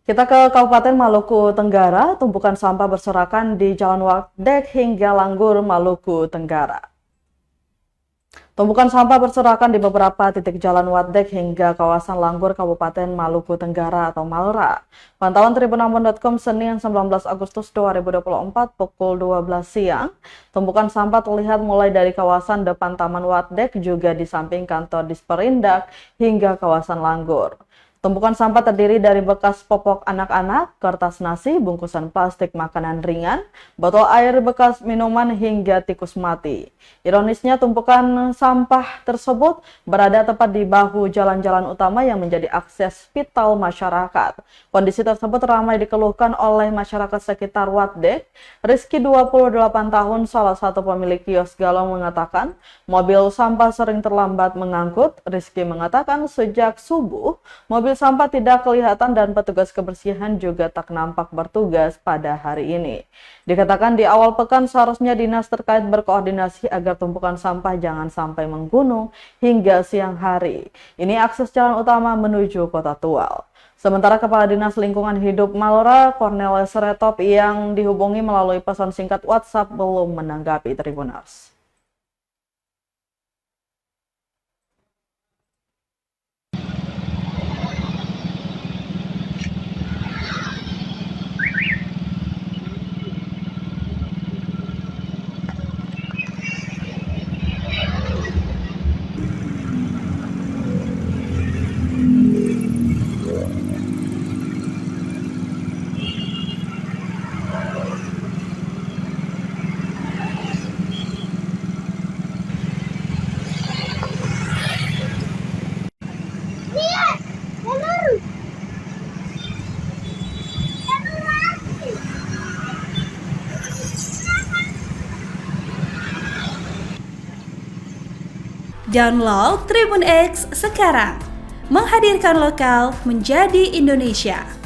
Kita ke Kabupaten Maluku Tenggara, tumpukan sampah berserakan di Jalan Wadek hingga Langgur, Maluku Tenggara. Tumpukan sampah berserakan di beberapa titik Jalan Wadek hingga kawasan Langgur, Kabupaten Maluku Tenggara atau Malra. Pantauan tribunambon.com Senin 19 Agustus 2024 pukul 12 siang. Tumpukan sampah terlihat mulai dari kawasan depan Taman Wadek juga di samping kantor Disperindak hingga kawasan Langgur. Tumpukan sampah terdiri dari bekas popok anak-anak, kertas nasi, bungkusan plastik makanan ringan, botol air bekas minuman hingga tikus mati. Ironisnya tumpukan sampah tersebut berada tepat di bahu jalan-jalan utama yang menjadi akses vital masyarakat. Kondisi tersebut ramai dikeluhkan oleh masyarakat sekitar Wadek. Rizky 28 tahun, salah satu pemilik kios galon mengatakan, mobil sampah sering terlambat mengangkut. Rizky mengatakan sejak subuh, mobil sampah tidak kelihatan dan petugas kebersihan juga tak nampak bertugas pada hari ini. Dikatakan di awal pekan seharusnya dinas terkait berkoordinasi agar tumpukan sampah jangan sampai menggunung hingga siang hari. Ini akses jalan utama menuju Kota Tual. Sementara Kepala Dinas Lingkungan Hidup Malra, Cornelis Retop, yang dihubungi melalui pesan singkat WhatsApp belum menanggapi Tribuners. Download Tribun X sekarang, menghadirkan lokal menjadi Indonesia.